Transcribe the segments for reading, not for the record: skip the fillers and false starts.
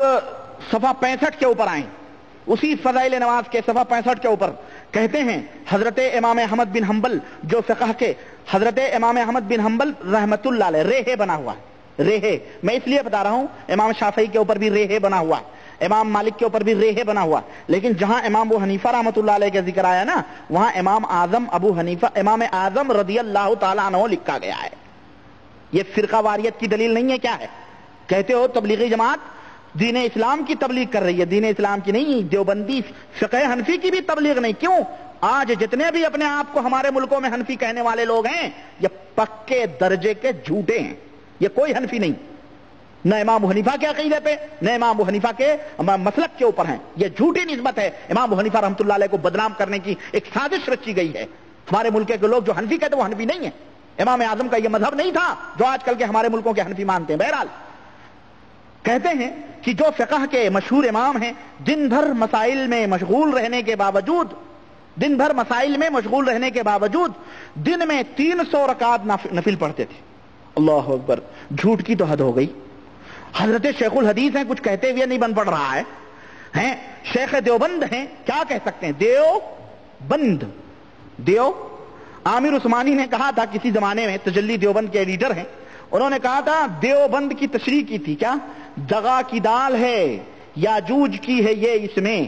صفحہ 65 کے اوپر آئیں، اسی فضائل نماز کے صفحہ 65 کے اوپر کہتے ہیں حضرت امام احمد بن حنبل جو فقہ کے حضرت امام احمد بن حنبل رحمت اللہ علیہ ریحے بنا ہوا ہے، ریحے میں اس لیے بتا رہا ہوں، امام شافعی کے اوپر بھی ریحے بنا ہوا ہے، امام مالک کے اوپر بھی ریحے بنا ہوا، لیکن جہاں امام ابو حنیفہ رحمۃ اللہ علیہ کا ذکر آیا نا وہاں امام اعظم ابو حنیفہ امام اعظم رضی اللہ تعالیٰ عنہ لکھا گیا ہے۔ یہ فرقہ واریت کی دلیل نہیں ہے، کیا ہے؟ کہتے ہو تبلیغی جماعت دین اسلام کی تبلیغ کر رہی ہے، دین اسلام کی نہیں، دیوبندی فقہ حنفی کی بھی تبلیغ نہیں۔ کیوں؟ آج جتنے بھی اپنے آپ کو ہمارے ملکوں میں حنفی کہنے والے لوگ ہیں یہ پکے درجے کے جھوٹے ہیں، یہ کوئی حنفی نہیں، نہ امام ابو حنیفہ کے عقیدے پہ نہ امام ابو حنیفہ کے مسلک کے اوپر ہیں، یہ جھوٹی نسبت ہے۔ امام ابو حنیفہ رحمۃ اللہ علیہ کو بدنام کرنے کی ایک سازش رچی گئی ہے۔ ہمارے ملک کے لوگ جو حنفی کہتے ہیں وہ حنفی نہیں ہیں، امام اعظم کا یہ مذہب نہیں تھا جو آج کل کے ہمارے ملکوں کے حنفی مانتے ہیں۔ بہرحال کہتے ہیں کہ جو فقہ کے مشہور امام ہیں دن بھر مسائل میں مشغول رہنے کے باوجود دن میں 300 رکعت نفل پڑھتے تھے۔ اللہ اکبر، جھوٹ کی تو حد ہو گئی۔ حضرت شیخ الحدیث ہیں، کچھ کہتے ہوئے نہیں بن پڑ رہا ہے، ہیں شیخ دیوبند ہیں، کیا کہہ سکتے ہیں؟ دیو عامر عثمانی نے کہا تھا کسی زمانے میں، تجلی دیوبند کے ایڈیٹر ہیں، انہوں نے کہا تھا دیوبند کی تشریح کی تھی، کیا دغا کی دال ہے یاجوج کی ہے یہ اس میں،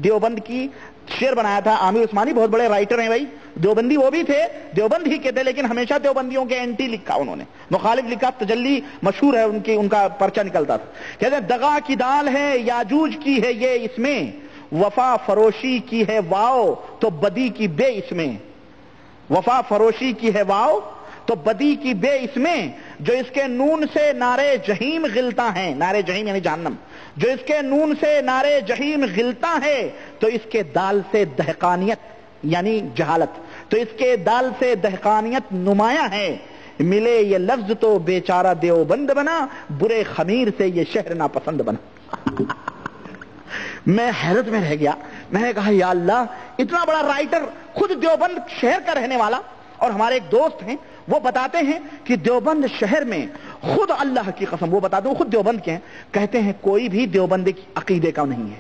دیوبند کی شعر بنایا تھا عامر عثمانی، بہت بڑے رائٹر ہیں بھائی، دیوبندی وہ بھی تھے، دیوبند ہی کے تھے، لیکن ہمیشہ دیوبندیوں کے اینٹی لکھا انہوں نے، مخالف لکھا، تجلی مشہور ہے ان کا پرچہ نکلتا تھا، کہتے ہیں دغا کی دال ہے یاجوج کی ہے یہ اس میں، وفا فروشی کی ہے واؤ تو بدی کی بے اس میں، وفا فروشی کی ہے واؤ تو بدی کی بے اس میں، جو اس کے نون سے نعرے جہیم غلتا ہے، نعرے جہیم یعنی جہنم، جو اس کے نون سے نعرے جہیم غلتا ہے تو اس کے دال سے دہقانیت یعنی جہالت، تو اس کے دال سے دہقانیت نمایاں ہے، ملے یہ لفظ تو بیچارہ دیوبند بنا، برے خمیر سے یہ شہر ناپسند بنا۔ میں حیرت میں رہ گیا، میں نے کہا یا اللہ، اتنا بڑا رائٹر، خود دیوبند شہر کا رہنے والا، اور ہمارے ایک دوست ہیں وہ بتاتے ہیں کہ دیوبند شہر میں خود اللہ کی قسم وہ بتاتے ہیں، خود دیوبند کے ہیں، کہتے ہیں کوئی بھی دیوبند کی عقیدے کا نہیں ہے۔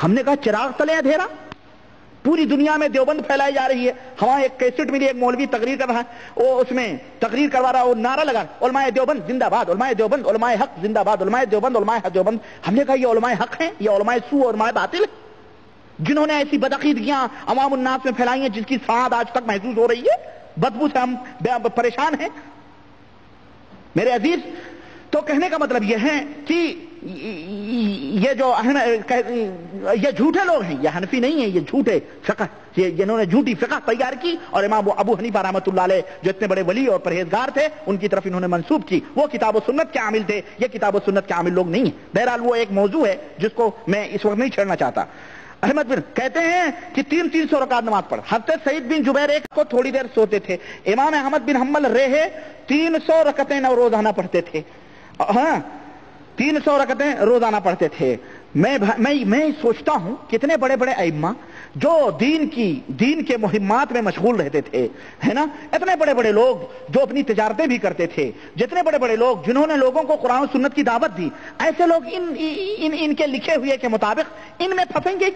ہم نے کہا چراغ تلے اندھیرا، پوری دنیا میں دیوبند پھیلائی جا رہی ہے۔ ہمارے ایک کیسٹ ملی، ایک مولوی تقریر کر رہا ہے، وہ اس میں تقریر کروا رہا ہے، وہ نعرہ لگا علماء دیوبند زندہ باد، علماء دیوبند، علماء حق زندہ باد، علماء دیوبند، علماء حق دیوبند۔ ہم نے کہا یہ علماء حق ہیں، یہ علماء سو اور علماء باطل ہیں جنہوں نے ایسی بدعقیدگیاں عوام الناس میں پھیلائی ہیں جس کی سعادت آج تک محسوس ہو رہی ہے، بدبو سے ہم پریشان ہیں۔ میرے عزیز، تو کہنے کا مطلب یہ ہے کہ یہ جو یہ جھوٹے لوگ ہیں، یہ حنفی نہیں ہیں، یہ جھوٹے فقہ، جنہوں نے جھوٹی فقہ تیار کی، اور امام ابو حنیفہ رحمۃ اللہ علیہ جو اتنے بڑے ولی اور پرہیزگار تھے ان کی طرف انہوں نے منسوب کی، وہ کتاب و سنت کے عامل تھے، یہ کتاب و سنت کے عامل لوگ نہیں ہیں۔ بہرحال وہ ایک موضوع ہے جس کو میں اس وقت نہیں چھیڑنا چاہتا۔ احمد بن کہتے ہیں کہ 300 رکعت نماز پڑھ۔ حضرت سعید بن جبیر ایک کو تھوڑی دیر سوتے تھے، امام احمد بن حنبل رہے 300 رکعتیں روزانہ پڑھتے تھے، ہاں 300 رکعتیں روزانہ پڑھتے تھے۔ میں سوچتا ہوں کتنے بڑے بڑے ائمہ جو دین کے مہمات میں مشغول رہتے تھے، ہے نا، اتنے بڑے بڑے لوگ جو اپنی تجارتیں بھی کرتے تھے، جتنے بڑے بڑے لوگ جنہوں نے لوگوں کو قرآن و سنت کی دعوت دی، ایسے لوگ ان کے لکھے ہوئے کے مطابق ان میں پھنسیں گے؟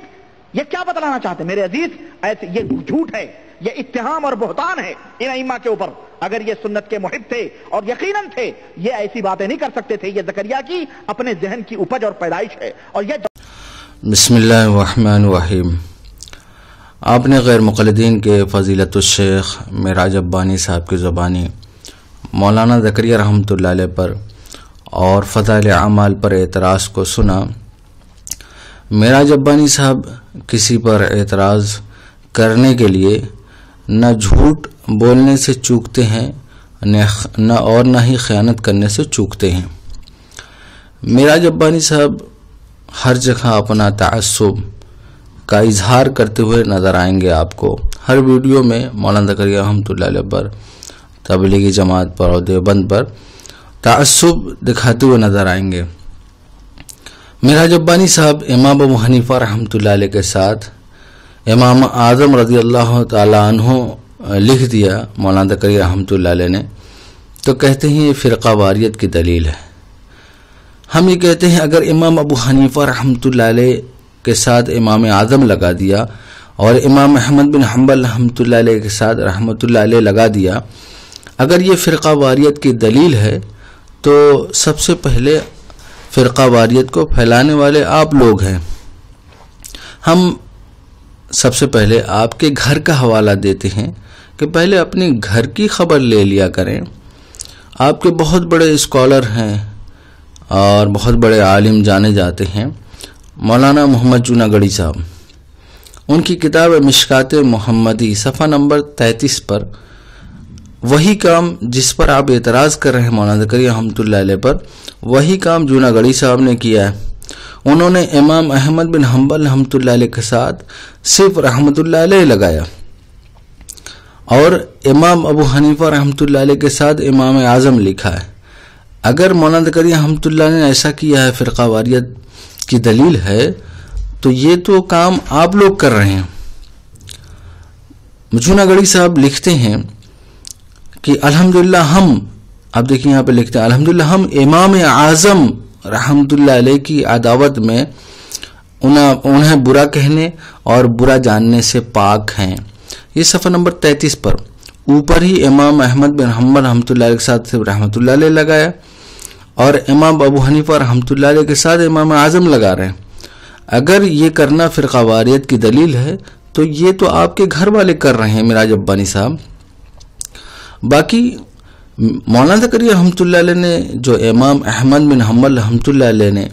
یہ کیا بتلانا چاہتے ہیں میرے عزیز؟ ایسے یہ جھوٹ ہے، یہ اتہام اور بہتان ہے ان ائمہ کے اوپر۔ اگر یہ سنت کے محب تھے اور یقیناً تھے، یہ ایسی باتیں نہیں کر سکتے تھے۔ یہ زکریا کی اپنے ذہن کی اپج اور پیدائش ہے۔ اور یہ بسم اللہ الرحمن الرحیم۔ آپ نے غیر مقلدین کے فضیلت الشیخ معراج ابانی صاحب کی زبانی مولانا زکریا رحمۃ اللہ علیہ پر اور فضائل اعمال پر اعتراض کو سنا۔ معراج ابانی صاحب کسی پر اعتراض کرنے کے لیے نہ جھوٹ بولنے سے چوکتے ہیں نہ ہی خیانت کرنے سے چوکتے ہیں۔ معراج ابانی صاحب ہر جگہ اپنا تعصب کا اظہار کرتے ہوئے نظر آئیں گے آپ کو۔ ہر ویڈیو میں مولانا زکریا رحمۃ اللہ علیہ پر، تبلیغی جماعت پر اور دیوبند پر تعصب دکھاتے ہوئے نظر آئیں گے۔ معراج ابانی صاحب امام ابو حنیفہ رحمۃ اللہ علیہ کے ساتھ امام اعظم رضی اللہ تعالیٰ عنہ لکھ دیا مولانا زکریا رحمۃ اللہ علیہ نے، تو کہتے ہیں یہ فرقہ واریت کی دلیل ہے۔ ہم یہ کہتے ہیں اگر امام ابو حنیفہ رحمۃ اللہ علیہ کے ساتھ امام اعظم لگا دیا اور امام احمد بن حنبل رحمۃ اللہ علیہ کے ساتھ رحمۃ اللہ علیہ لگا دیا، اگر یہ فرقہ واریت کی دلیل ہے تو سب سے پہلے فرقہ واریت کو پھیلانے والے آپ لوگ ہیں۔ ہم سب سے پہلے آپ کے گھر کا حوالہ دیتے ہیں کہ پہلے اپنی گھر کی خبر لے لیا کریں۔ آپ کے بہت بڑے اسکالر ہیں اور بہت بڑے عالم جانے جاتے ہیں، مولانا محمد جوناگڑھی صاحب، ان کی کتاب مشکات محمدی صفحہ نمبر 33 پر وہی کام جس پر آپ اعتراض کر رہے ہیں مولانا زکریا رحمۃ اللہ علیہ پر، وہی کام جوناگڑھی صاحب نے کیا ہے۔ انہوں نے امام احمد بن حنبل رحمۃ اللہ علیہ کے ساتھ صرف رحمۃ اللہ علیہ لگایا اور امام ابو حنیفہ رحمۃ اللہ علیہ کے ساتھ امام اعظم لکھا ہے۔ اگر مولانا زکریا رحمۃ اللہ نے ایسا کیا ہے، فرقہ واریت کی دلیل ہے، تو یہ تو کام آپ لوگ کر رہے ہیں۔ جوناگڑھی صاحب لکھتے ہیں کہ الحمدللہ ہم، آپ دیکھیں یہاں پہ لکھتے ہیں الحمدللہ ہم امام اعظم رحمۃ اللہ علیہ کی عداوت میں انہیں برا کہنے اور برا جاننے سے پاک ہیں۔ یہ صفحہ نمبر 33 پر اوپر ہی امام احمد بن حنبل رحمۃ اللہ علیہ کے ساتھ رحمۃ اللہ علیہ لگایا اور امام ابو حنیفہ رحمۃ اللہ علیہ کے ساتھ امام اعظم لگا رہے ہیں۔ اگر یہ کرنا فرقہ واریت کی دلیل ہے تو یہ تو آپ کے گھر والے کر رہے ہیں میراج ابانی صاحب۔ باقی مولانا زکریا رحمۃ اللہ علیہ نے جو امام احمد بن حنبل رحمۃ اللہ علیہ نے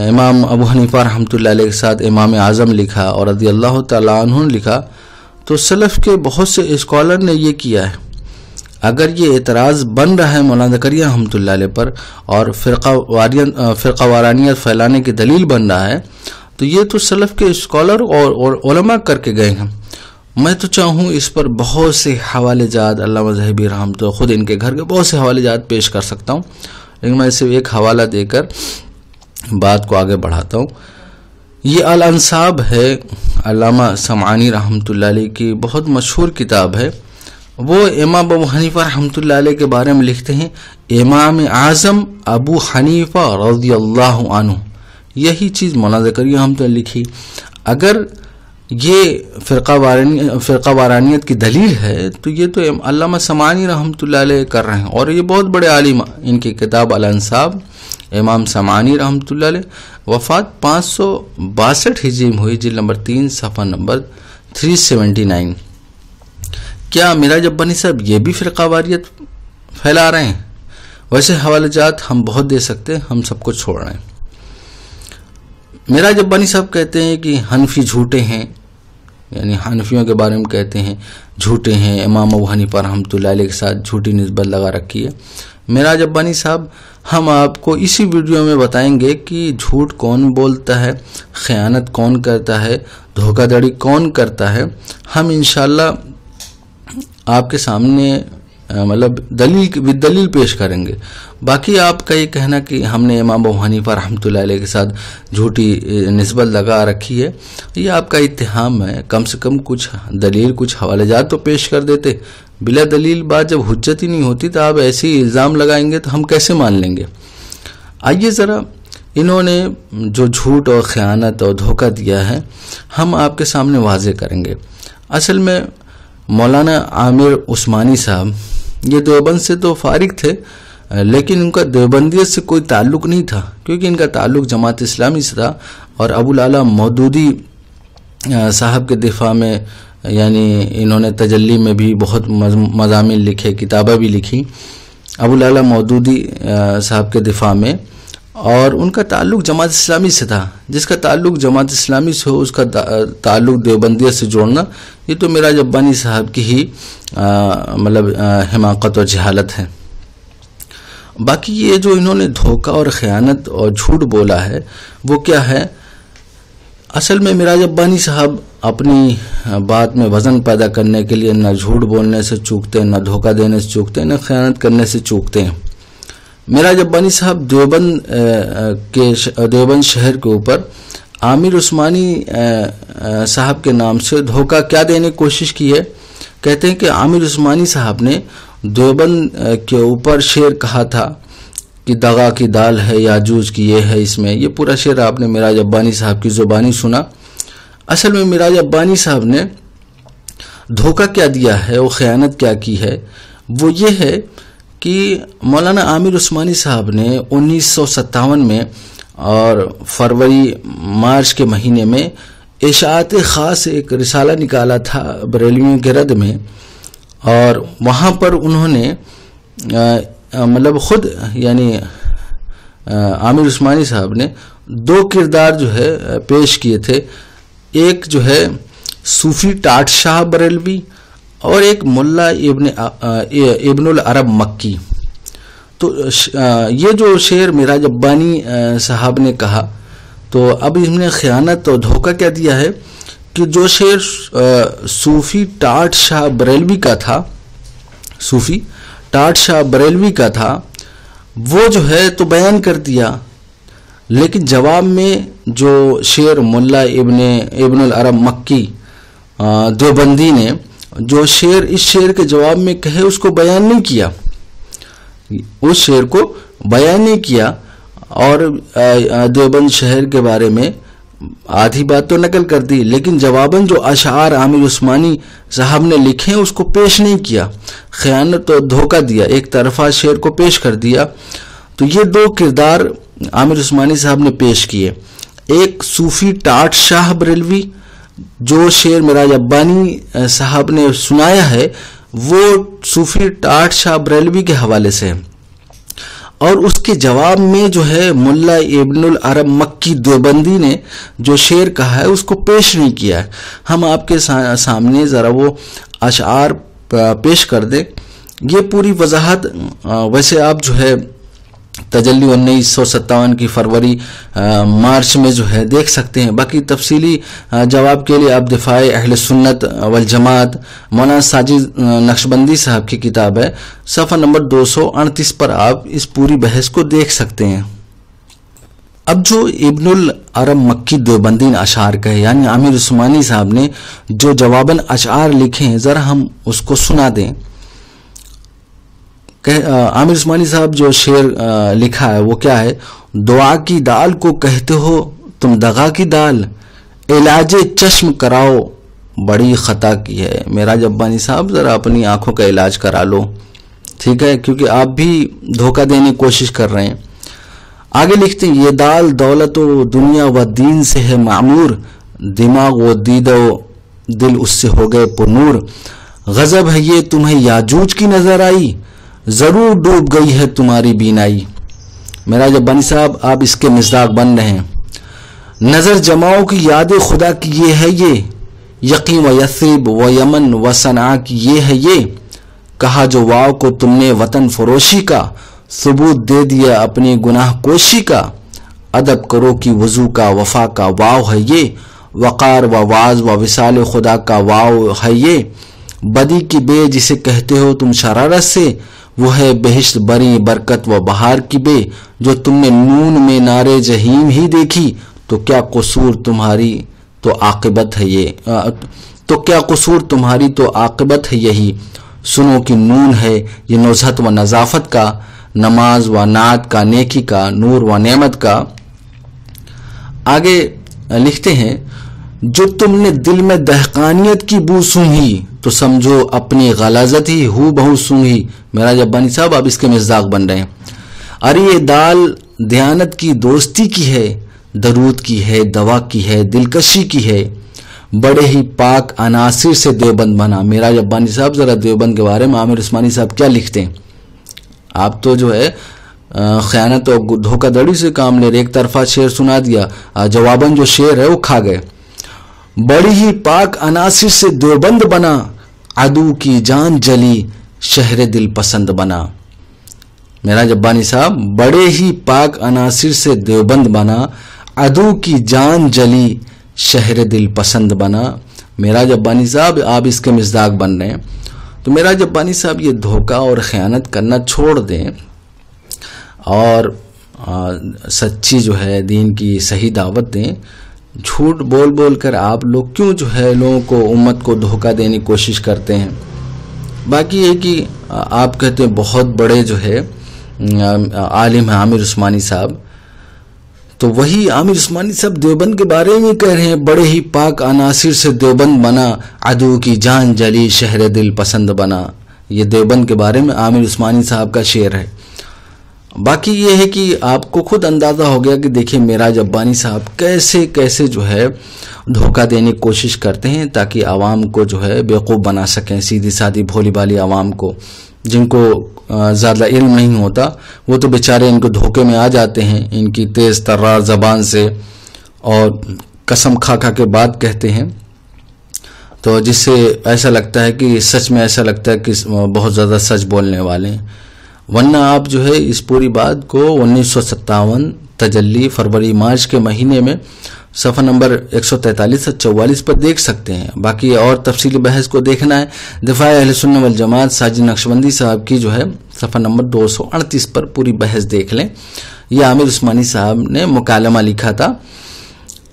امام ابو حنیفہ رحمۃ اللہ علیہ کے ساتھ امام اعظم لکھا اور رضی اللہ تعالیٰ عنہ نے لکھا، تو سلف کے بہت سے اسکالر نے یہ کیا ہے۔ اگر یہ اعتراض بن رہا ہے مولانا زکریا رحمۃ اللہ علیہ پر اور فرقہ وارانیت پھیلانے کی دلیل بن رہا ہے، تو یہ تو سلف کے اسکالر اور علماء کر کے گئے ہیں۔ میں تو چاہوں اس پر بہت سے حوالے جات، علامہ ذہبی رحمۃ اللہ، خود ان کے گھر کے بہت سے حوالے جات پیش کر سکتا ہوں، لیکن میں صرف ایک حوالہ دے کر بات کو آگے بڑھاتا ہوں۔ یہ الانصاب ہے، علامہ سمعانی رحمۃ اللہ علیہ کی بہت مشہور کتاب ہے۔ وہ امام ابو حنیفہ رحمۃ اللہ علیہ کے بارے میں لکھتے ہیں امام اعظم ابو حنیفہ رضی اللہ عنہ، یہی چیز مولانا زکریا رحمۃ اللہ لکھی۔ اگر یہ فرقہ وارانیت کی دلیل ہے تو یہ تو علامہ سمعانی رحمۃ اللہ علیہ کر رہے ہیں، اور یہ بہت بڑے عالم، ان کی کتاب الانصاب، امام سمعانی رحمۃ اللہ علیہ، وفات 562 ہجری میں ہوئی، جلد نمبر 3 صفحہ نمبر 379۔ کیا میراج ابانی صاحب یہ بھی فرقہ واریت پھیلا رہے ہیں؟ ویسے حوالے جات ہم بہت دے سکتے ہیں، ہم سب کو چھوڑ رہے ہیں۔ میراج ابانی صاحب کہتے ہیں کہ حنفی جھوٹے ہیں، یعنی حنفیوں کے بارے میں کہتے ہیں جھوٹے ہیں، امام ابو حنیفہ رحمۃ اللہ علیہ کے ساتھ جھوٹی نسبت لگا رکھی ہے۔ میراج ابانی صاحب، ہم آپ کو اسی ویڈیو میں بتائیں گے کہ جھوٹ کون بولتا ہے، خیانت کون کرتا ہے، دھوکہ دھڑی کون کرتا ہے۔ ہم انشاءاللہ آپ کے سامنے دلیل پیش کریں گے۔ باقی آپ کا یہ کہنا کہ ہم نے امام ابو حنیفہ رحمۃ اللہ علیہ کے ساتھ جھوٹی نسبت لگا رکھی ہے، یہ آپ کا اتہام ہے۔ کم سے کم کچھ دلیل، کچھ حوالے جات تو پیش کر دیتے۔ بلا دلیل بات جب حجت ہی نہیں ہوتی تو آپ ایسے ہی الزام لگائیں گے تو ہم کیسے مان لیں گے؟ آئیے ذرا انہوں نے جو جھوٹ اور خیانت اور دھوکہ دیا ہے ہم آپ کے سامنے واضح کریں گے۔ اصل میں مولانا عامر عثمانی صاحب یہ دیوبند سے تو فارغ تھے، لیکن ان کا دیوبندیت سے کوئی تعلق نہیں تھا، کیونکہ ان کا تعلق جماعت اسلامی سے تھا، اور ابو العلا مودودی صاحب کے دفاع میں، یعنی انہوں نے تجلی میں بھی بہت مضامین لکھے، کتابیں بھی لکھی ابو العلا مودودی صاحب کے دفاع میں، اور ان کا تعلق جماعت اسلامی سے تھا۔ جس کا تعلق جماعت اسلامی سے ہو اس کا تعلق دیوبندیت سے جوڑنا، یہ تو میراج ابانی صاحب کی ہی حماقت اور جہالت ہے۔ باقی یہ جو انہوں نے دھوکہ اور خیانت اور جھوٹ بولا ہے وہ کیا ہے؟ اصل میں میراج ابانی صاحب اپنی بات میں وزن پیدا کرنے کے لیے نہ جھوٹ بولنے سے چوکتے، نہ دھوکہ دینے سے چوکتے، نہ خیانت کرنے سے چوکتے ہیں۔ میراج ابانی صاحب دیوبند شہر کے اوپر عامر عثمانی صاحب کے نام سے دھوکہ کیا دینے کی کوشش کی ہے؟ کہتے ہیں کہ عامر عثمانی صاحب نے دیوبند کے اوپر شعر کہا تھا کہ دغا کی دال ہے، یاجوج کی یہ ہے، اس میں یہ پورا شعر آپ نے معراج ابانی صاحب کی زبانی سنا۔ اصل میں معراج ابانی صاحب نے دھوکہ کیا دیا ہے، وہ خیانت کیا کی ہے، وہ یہ ہے کہ مولانا عامر عثمانی صاحب نے 1957 میں اور فروری مارچ کے مہینے میں اشاعت خاص ایک رسالہ نکالا تھا بریلویوں کے رد میں، اور وہاں پر انہوں نے مطلب خود یعنی عامر عثمانی صاحب نے 2 کردار جو ہے پیش کیے تھے، ایک جو ہے صوفی ٹاٹ شاہ بریلوی اور ایک ملا ابن العرب مکی۔ تو یہ جو شعر معراج ابانی صاحب نے کہا، تو اب اس نے خیانت اور دھوکہ کیا دیا ہے کہ جو شعر صوفی ٹاٹ شاہ بریلوی کا تھا، صوفی ٹاٹ شاہ بریلوی کا تھا، وہ جو ہے تو بیان کر دیا، لیکن جواب میں جو شعر ملا ابن العرب مکی دیوبندی نے جو شعر اس شعر کے جواب میں کہے اس کو بیان نہیں کیا، اس شعر کو بیان نہیں کیا، اور دیوبند شہر کے بارے میں آدھی بات تو نقل کر دی، لیکن جواباً جو اشعار عامر عثمانی صاحب نے لکھے اس کو پیش نہیں کیا، خیانت اور دھوکہ دیا، ایک طرفہ شعر کو پیش کر دیا۔ تو یہ 2 کردار عامر عثمانی صاحب نے پیش کیے، ایک صوفی ٹاٹ شاہ بریلوی جو شعر معراج ابانی صاحب نے سنایا ہے وہ صوفی ٹاٹ شاہ بریلوی کے حوالے سے، اور اس کے جواب میں جو ہے ملا ابن العرب مکی دیوبندی نے جو شعر کہا ہے اس کو پیش نہیں کیا ہے۔ ہم آپ کے سامنے ذرا وہ اشعار پیش کر دیں، یہ پوری وضاحت ویسے آپ جو ہے تجلی 1957 کی فروری مارچ میں جو ہے دیکھ سکتے ہیں، باقی تفصیلی جواب کے لیے آپ دفاع اہل سنت والجماعت مولانا ساجد نقشبندی صاحب کی کتاب ہے، صفحہ نمبر 238 پر آپ اس پوری بحث کو دیکھ سکتے ہیں۔ اب جو ابن العرب مکی دیوبندی نے اشعار کہے، یعنی عامر عثمانی صاحب نے جو جواباً اشعار لکھے ہیں، ذرا ہم اس کو سنا دیں۔ عامر عثمانی صاحب جو شعر لکھا ہے وہ کیا ہے؟ دعا کی دال کو کہتے ہو تم دغا کی دال، علاج چشم کراؤ بڑی خطا کی ہے۔ معراج ابانی صاحب ذرا اپنی آنکھوں کا علاج کرا لو، ٹھیک ہے، کیونکہ آپ بھی دھوکہ دینے کی کوشش کر رہے ہیں۔ آگے لکھتے ہیں یہ دال دولت و دنیا و دین سے ہے معمور، دماغ و دید و دل اس سے ہو گئے پرنور، غضب ہے یہ تمہیں یاجوج کی نظر آئی، ضرور ڈوب گئی ہے تمہاری بینائی۔ معراج ابانی صاحب آپ اس کے مصداق بن رہے ہیں۔ نظر جماؤ کی یاد خدا کی یہ ہے یہ، یقین و یثرب و یمن و صنعاء کی یہ ہے یہ، کہا جو واو کو تم نے وطن فروشی کا، ثبوت دے دیا اپنی گناہ کوشی کا، ادب کرو کی وضو کا وفا کا واو ہے یہ، وقار و واز و وصال خدا کا واو ہے یہ، بدی کی بے جسے کہتے ہو تم شرارت سے، وہ ہے بہشت بری برکت و بہار کی بے، جو تم نے نون میں نارے جہیم ہی دیکھی، تو کیا قصور تمہاری تو عاقبت ہے یہ، تو کیا قصور تمہاری تو عاقبت ہے یہی، سنو کی نون ہے یہ نزہت و نظافت کا، نماز و نعت کا، نیکی کا، نور و نعمت کا۔ آگے لکھتے ہیں جو تم نے دل میں دہقانیت کی بو سونگھی، تو سمجھو اپنی غلاظت ہی ہو بہو سونگھی۔ معراج ابانی صاحب آپ اس کے مصداق بن رہے ہیں۔ ارے یہ دال دیانت کی دوستی کی ہے، درود کی ہے، دوا کی ہے، دلکشی کی ہے، بڑے ہی پاک عناصر سے دیوبند بنا۔ معراج ابانی صاحب ذرا دیوبند کے بارے میں عامر عثمانی صاحب کیا لکھتے ہیں؟ آپ تو جو ہے خیانت اور دھوکہ دڑی سے کام لے رہے، ایک طرفہ شعر سنا دیا، جواباً جو شعر ہے وہ کھا گئے۔ بڑی ہی پاک عناصر سے دیوبند بنا، عدو کی جان جلی شہر دل پسند بنا۔ معراج ابانی صاحب بڑے ہی پاک عناصر سے دیوبند بنا، عدو کی جان جلی شہر دل پسند بنا۔ معراج ابانی صاحب آپ اس کے مصداق بن رہے ہیں۔ تو معراج ابانی صاحب یہ دھوکہ اور خیانت کرنا چھوڑ دیں، اور سچی جو ہے دین کی صحیح دعوت دیں۔ جھوٹ بول بول کر آپ لوگ کیوں جو ہے لوگوں کو، امت کو دھوکہ دینے کی کوشش کرتے ہیں؟ باقی یہ کہ آپ کہتے ہیں بہت بڑے جو ہے عالم ہیں عامر عثمانی صاحب، تو وہی عامر عثمانی صاحب دیوبند کے بارے میں کہہ رہے ہیں، بڑے ہی پاک عناصر سے دیوبند بنا، عدو کی جان جلی شہر دل پسند بنا. یہ دیوبند کے بارے میں عامر عثمانی صاحب کا شعر ہے. باقی یہ ہے کہ آپ کو خود اندازہ ہو گیا کہ دیکھیں معراج ربانی صاحب کیسے کیسے جو ہے دھوکہ دینے کی کوشش کرتے ہیں تاکہ عوام کو جو ہے بیوقوف بنا سکیں، سیدھی سادھی بھولی بالی عوام کو جن کو زیادہ علم نہیں ہوتا، وہ تو بیچارے ان کو دھوکے میں آ جاتے ہیں ان کی تیز ترار زبان سے، اور قسم کھا کھا کے بات کہتے ہیں، تو جس سے ایسا لگتا ہے کہ سچ میں ایسا لگتا ہے کہ بہت زیادہ سچ بولنے والے ہیں. ورنہ آپ جو ہے اس پوری بات کو 1957 تجلی فروری مارچ کے مہینے میں صفحہ نمبر 143 سے 44 پر دیکھ سکتے ہیں. باقی اور تفصیلی بحث کو دیکھنا ہے دفاع اہل سنت والجماعت ساجد نقشبندی صاحب کی جو ہے صفحہ نمبر 238 پر پوری بحث دیکھ لیں. یہ عامر عثمانی صاحب نے مکالمہ لکھا تھا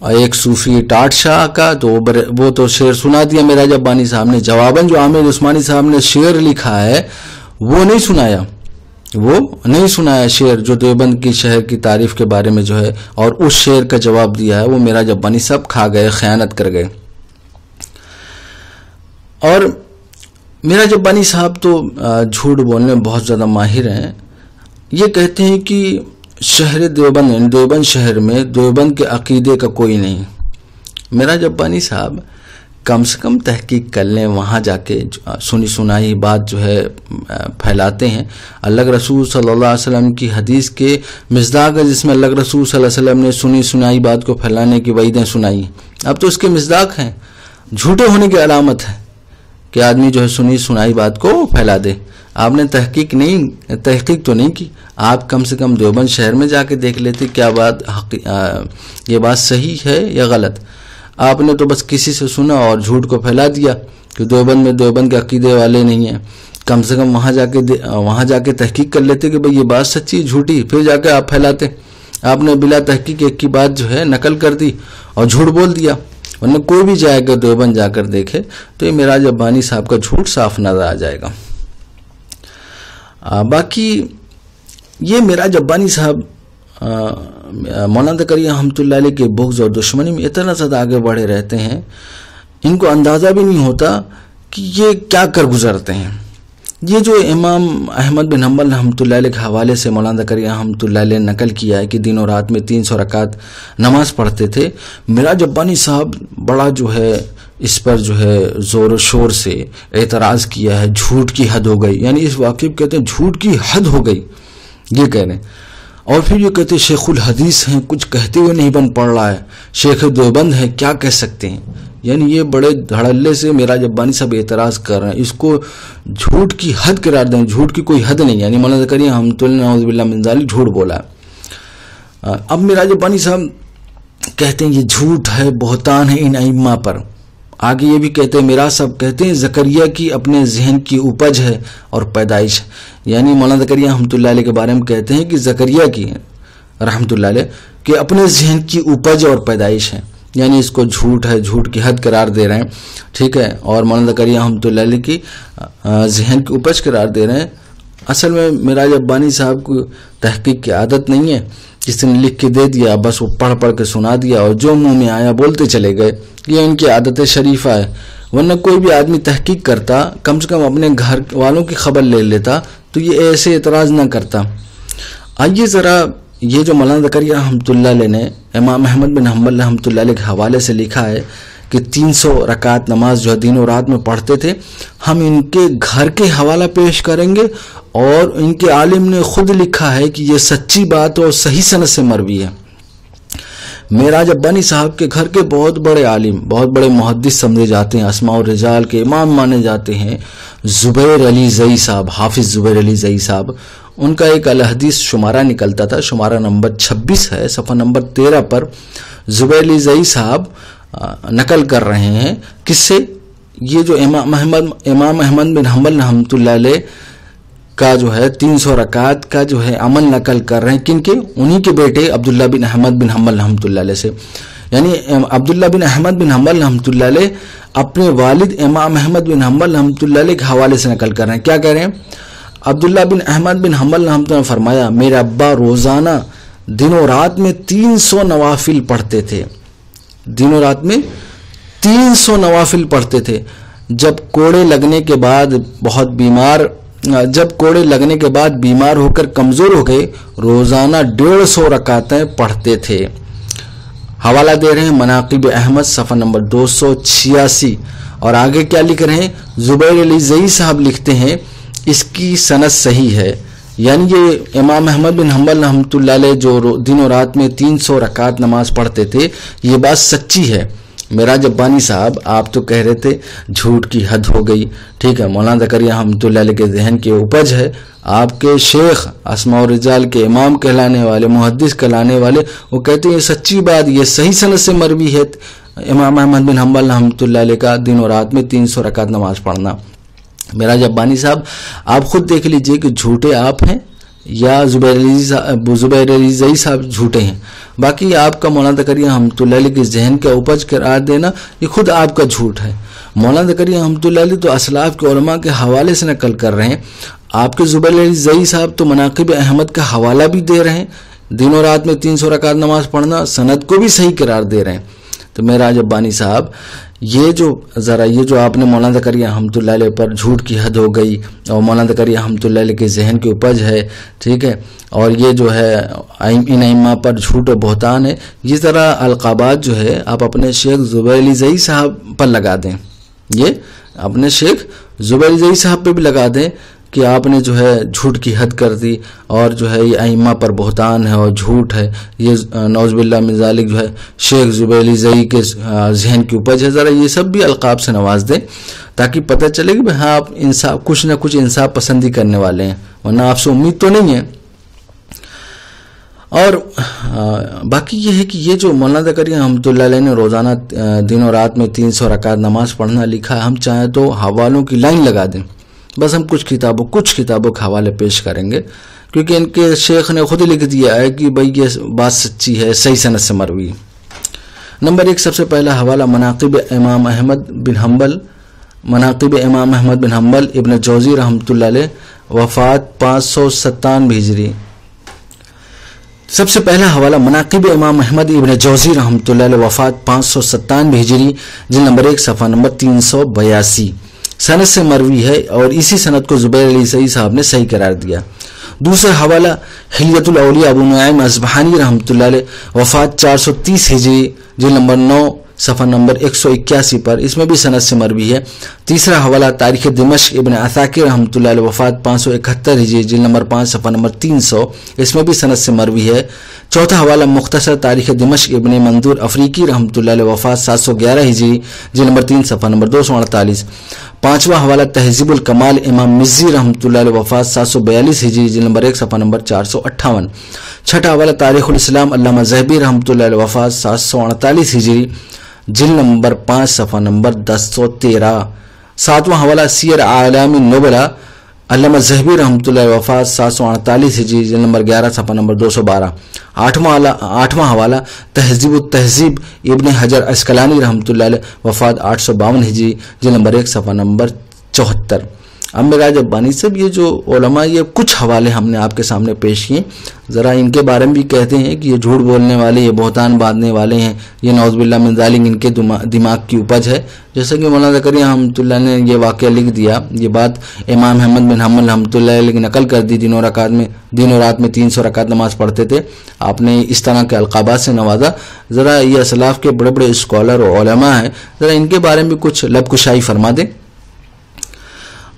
ایک صوفی ٹاٹ شاہ کا، تو وہ تو شعر سنا دیا معراج ربانی صاحب نے. جواباً جو عامر عثمانی صاحب نے شعر لکھا ہے وہ نہیں سنایا شعر جو دیوبند کی شہر کی تعریف کے بارے میں جو ہے، اور اس شعر کا جواب دیا ہے وہ معراج ربانی صاحب کھا گئے، خیانت کر گئے. اور معراج ربانی صاحب تو جھوٹ بولنے میں بہت زیادہ ماہر ہیں. یہ کہتے ہیں کہ شہر دیوبند شہر میں دیوبند کے عقیدے کا کوئی نہیں. معراج ربانی صاحب کم سے کم تحقیق کر لیں، وہاں جا کے سنی سنائی بات جو ہے پھیلاتے ہیں. اللہ کے رسول صلی اللہ علیہ وسلم کی حدیث کے مصداق ہے جس میں اللہ کے رسول صلی اللہ علیہ وسلم نے سنی سنائی بات کو پھیلانے کی وعیدیں سنائی. اب تو اس کے مصداق ہیں، جھوٹے ہونے کی علامت ہے کہ آدمی جو ہے سنی سنائی بات کو پھیلا دے. آپ نے تحقیق تو نہیں کی. آپ کم سے کم دیوبند شہر میں جا کے دیکھ لیتے کیا یہ بات صحیح ہے یا غلط. آپ نے تو بس کسی سے سنا اور جھوٹ کو پھیلا دیا کہ دیوبند کے عقیدے والے نہیں ہیں. کم سے کم وہاں جا کے تحقیق کر لیتے کہ بھئی یہ بات سچی جھوٹی، پھر جا کے آپ پھیلاتے. آپ نے بلا تحقیق ایک کی بات جو ہے نقل کر دی اور جھوٹ بول دیا. ورنہ کوئی بھی جائے گا دیوبند جا کر دیکھے تو یہ معراج ربانی صاحب کا جھوٹ صاف نظر آ جائے گا. باقی یہ معراج ربانی صاحب مولانا زکریا رحمۃ اللہ علیہ کے بغض اور دشمنی میں اتنا زیادہ آگے بڑھے رہتے ہیں، ان کو اندازہ بھی نہیں ہوتا کہ یہ کیا کر گزرتے ہیں. یہ جو امام احمد بن حنبل رحمۃ اللہ علیہ کے حوالے سے مولانا زکریا رحمۃ اللہ علیہ نے نقل کیا ہے کہ دن اور رات میں 300 رکعت نماز پڑھتے تھے، معراج ربانی صاحب بڑا جو ہے اس پر جو ہے زور و شور سے اعتراض کیا ہے. جھوٹ کی حد ہو گئی، یعنی اس واقعے کہتے ہیں جھوٹ کی حد ہو گئی، یہ کہہ رہے ہیں. اور پھر یہ کہتے ہیں شیخ الحدیث ہیں، کچھ کہتے ہوئے نہیں بن پڑ رہا ہے، شیخ دیوبند ہے، کیا کہہ سکتے ہیں. یعنی یہ بڑے دھڑلے سے معراج ربانی صاحب اعتراض کر رہے ہیں، اس کو جھوٹ کی حد قرار دیں. جھوٹ کی کوئی حد نہیں، یعنی مولانا زکریا رحمۃ اللہ نعوذ باللہ من ذالک جھوٹ بولا. اب معراج ربانی صاحب کہتے ہیں یہ جھوٹ ہے، بہتان ہے ان ائمہ پر. آگے یہ بھی کہتے ہیں معراج صاحب کہتے ہیں زکریا کی اپنے ذہن کی اپج ہے اور پیدائش. یعنی مولانا زکریا رحمۃ اللہ علیہ کے بارے میں کہتے ہیں کہ زکریا کی رحمۃ اللہ علیہ کہ اپنے ذہن کی اپج اور پیدائش ہے، یعنی اس کو جھوٹ ہے، جھوٹ کی حد قرار دے رہے ہیں. ٹھیک ہے، اور مولانا زکریا رحمۃ اللہ علیہ کی ذہن کی اپج قرار دے رہے ہیں. اصل میں معراج ربانی صاحب کو تحقیق کی عادت نہیں ہے، کسی نے لکھ کے دے دیا بس وہ پڑھ کے سنا دیا اور جو منہ میں آیا بولتے چلے گئے. یہ ان کی عادت شریفہ ہے. ورنہ کوئی بھی آدمی تحقیق کرتا، کم سے کم اپنے گھر والوں کی خبر لے لیتا تو یہ ایسے اعتراض نہ کرتا. آئیے ذرا یہ جو مولانا زکریا رحمۃ اللہ علیہ نے امام احمد بن حنبل رحمۃ اللہ علیہ کے حوالے سے لکھا ہے کہ 300 رکعت نماز جو دن و رات میں پڑھتے تھے، ہم ان کے گھر کے حوالہ پیش کریں گے، اور ان کے عالم نے خود لکھا ہے کہ یہ سچی بات اور صحیح سند سے مروی ہے. معراج ربانی صاحب کے گھر کے بہت بڑے عالم، بہت بڑے محدث سمجھے جاتے ہیں، اسماء الرجال کے امام مانے جاتے ہیں، زبیر علی زئی صاحب، حافظ زبیر علی زئی صاحب. ان کا ایک الحدیث شمارہ نکلتا تھا، شمارہ نمبر 26 ہے، صفحہ نمبر 13 پر زبیر علی زئی صاحب نقل کر رہے ہیں. کس سے؟ یہ جو امام احمد بن حنبل رحمۃ اللہ علیہ کا جو ہے 300 رکعت کا جو ہے عمل نقل کر رہے ہیں. کن کے؟ انہی کے بیٹے عبداللہ بن احمد بن حنبل رحمۃ اللہ علیہ سے. یعنی عبداللہ بن احمد بن حنبل رحمۃ اللہ علیہ اپنے والد امام احمد بن حنبل رحمۃ اللہ علیہ کے حوالے سے نقل کر رہے ہیں. کیا کہہ رہے ہیں؟ عبداللہ بن احمد بن حنبل رحمۃ اللہ نے فرمایا میرے ابا روزانہ دن و رات میں 300 نوافل پڑھتے تھے، دن و رات میں 300 نوافل پڑھتے تھے۔ جب کوڑے لگنے کے بعد بیمار ہو کر کمزور ہو گئے روزانہ 150 رکعتیں پڑھتے تھے۔ حوالہ دے رہے ہیں مناقب احمد صفحہ نمبر 286، اور آگے کیا لکھ رہے ہیں؟ زبیر علی زئی صاحب لکھتے ہیں اس کی سند صحیح ہے، یعنی یہ امام احمد بن حنبل رحمۃ اللہ علیہ جو دن و رات میں 300 رکعت نماز پڑھتے تھے یہ بات سچی ہے۔ معراج ابانی صاحب آپ تو کہہ رہے تھے جھوٹ کی حد ہو گئی، ٹھیک ہے، مولانا زکریا رحمۃ اللہ علیہ کے ذہن کی اپج ہے۔ آپ کے شیخ اسماء الرجال کے امام کہلانے والے، محدث کہلانے والے، وہ کہتے ہیں یہ سچی بات، یہ صحیح سند سے مروی ہے امام احمد بن حنبل رحمۃ اللہ علیہ کا دن و رات میں 300 رکعت نماز پڑھنا۔ معراج ابانی صاحب آپ خود دیکھ لیجئے کہ جھوٹے آپ ہیں یا زبیر علی زئی صاحب جھوٹے ہیں۔ باقی آپ کا مولانا زکریا رحمۃ اللہ علیہ کے ذہن کا اپج قرار دینا یہ خود آپ کا جھوٹ ہے۔ مولانا زکریا رحمۃ اللہ علیہ تو اسلاف کے علماء کے حوالے سے نقل کر رہے ہیں، آپ کے زبیر علی زئی صاحب تو مناقب احمد کا حوالہ بھی دے رہے ہیں، دن و رات میں 300 رکعت نماز پڑھنا سند کو بھی صحیح قرار دے رہے ہیں۔ تو معراج ابانی صاحب یہ جو آپ نے مولانا زکریا رحمۃ اللہ علیہ پر جھوٹ کی حد ہو گئی اور مولانا زکریا رحمۃ اللہ علیہ کے ذہن کی اپج ہے، ٹھیک ہے، اور یہ جو ہے ان ائمہ پر جھوٹ و بہتان ہے، یہ ذرا القابات جو ہے آپ اپنے شیخ زبیر علی زئی صاحب پر لگا دیں، یہ اپنے شیخ زبیر علی زئی صاحب پہ بھی لگا دیں کہ آپ نے جو ہے جھوٹ کی حد کر دی اور جو ہے یہ ائمہ پر بہتان ہے اور جھوٹ ہے، یہ نعوذ باللہ من ذالک جو ہے شیخ زبیر علی زئی کے ذہن کی اپج ہے۔ ذرا یہ سب بھی القاب سے نواز دیں تاکہ پتہ چلے کہ ہاں آپ انصاف کچھ نہ کچھ انصاف پسندی کرنے والے ہیں، ورنہ آپ سے امید تو نہیں ہے۔ اور باقی یہ ہے کہ یہ جو مولانا زکریا رحمۃ اللہ علیہ نے روزانہ دن و رات میں 300 رکعت نماز پڑھنا لکھا ہے، ہم چاہیں تو حوالوں کی لائن لگا دیں، بس ہم کچھ کتابوں کے حوالے پیش کریں گے کیونکہ ان کے شیخ نے خود لکھ دیا ہے کہ بھائی یہ بات سچی ہے، صحیح سند سے مروی۔ نمبر 1 سب سے پہلا حوالہ مناقب امام احمد بن حنبل ابن جوزی رحمۃ اللہ علیہ، وفات 597 ہجری۔ سب سے پہلا حوالہ مناقب امام احمد ابن جوزی رحمۃ اللہ علیہ، وفات 597 ہجری، جلد نمبر 1 صفحہ نمبر 382 سند سے مروی ہے، اور اسی سند کو زبیر علی زئی صاحب نے صحیح قرار دیا۔ دوسرا حوالہ حلیۃ الاولیاء ابو نعیم اصبہانی رحمۃ اللہ علیہ، وفات 430 ہجری، جلد نمبر 9 صفحہ نمبر 181 پر، اس میں بھی سند سے مروی ہے۔ تیسرا حوالہ تاریخ دمشق ابن عساکر رحمۃ اللہ علیہ، وفات 571 ہجری، جلد نمبر 5 صفحہ نمبر 300، اس میں بھی سند سے مروی ہے۔ چوتھا حوالہ مختصر تاریخ دمشق ابن منظور افریقی رحمۃ اللہ علیہ، وفات 711 ہجری، جلد نمبر 3 صفحہ نمبر 248۔ پانچواں حوالہ تہذیب الکمال امام مزی رحمۃ اللہ علیہ، وفات 742 ہجری، جلد نمبر 1 صفحہ نمبر 458۔ چھٹا حوالہ تاریخ الاسلام علامہ ذہبی رحمۃ اللہ علیہ، وفات 748 ہجری، جلد نمبر 5 صفحہ نمبر 1013۔ ساتواں حوالہ سیر اعلام النبلاء علامہ ذہبی رحمۃ اللہ علیہ، وفات 748 ہجری، جلد نمبر 11 صفحہ نمبر 212۔ آٹھواں حوالہ تہذیب التہذیب ابن حجر عسقلانی رحمۃ اللہ علیہ، وفات 852 ہجری، جلد نمبر 1 صفحہ نمبر 74۔ اب معراج ابانی صاحب یہ جو علماء یہ کچھ حوالے ہم نے آپ کے سامنے پیش کیے، ذرا ان کے بارے میں بھی کہتے ہیں کہ یہ جھوٹ بولنے والے، یہ بہتان باندھنے والے ہیں، یہ نعوذ باللہ من ذالک ان کے دماغ کی اپج ہے۔ جیسا کہ مولانا زکریا رحمۃ اللہ نے یہ واقعہ لکھ دیا، یہ بات امام احمد بن حنبل رحمۃ اللہ علیہ کی نقل کر دی، دن و رات میں 300 رکعت نماز پڑھتے تھے، آپ نے اس طرح کے القابات سے نوازا۔ ذرا یہ اسلاف کے بڑے بڑے اسکالر اور علماء ہیں، ذرا ان کے بارے میں کچھ لب کشائی فرما دیں۔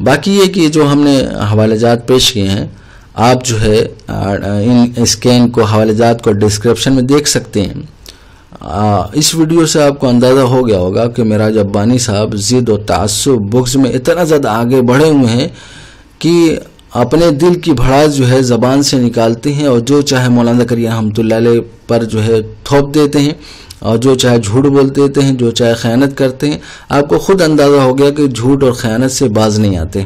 باقی یہ کہ جو ہم نے حوالہ جات پیش کیے ہیں، آپ جو ہے ان اسکین کو حوالہ جات کو ڈسکرپشن میں دیکھ سکتے ہیں۔ اس ویڈیو سے آپ کو اندازہ ہو گیا ہوگا کہ معراج ابانی صاحب ضد و تعصب بغض میں اتنا زیادہ آگے بڑھے ہوئے ہیں کہ اپنے دل کی بھڑاس جو ہے زبان سے نکالتے ہیں اور جو چاہے مولانا زکریا رحمۃ اللہ علیہ پر جو ہے تھوپ دیتے ہیں، اور جو چاہے جھوٹ بول دیتے ہیں، جو چاہے خیانت کرتے ہیں۔ آپ کو خود اندازہ ہو گیا کہ جھوٹ اور خیانت سے باز نہیں آتے۔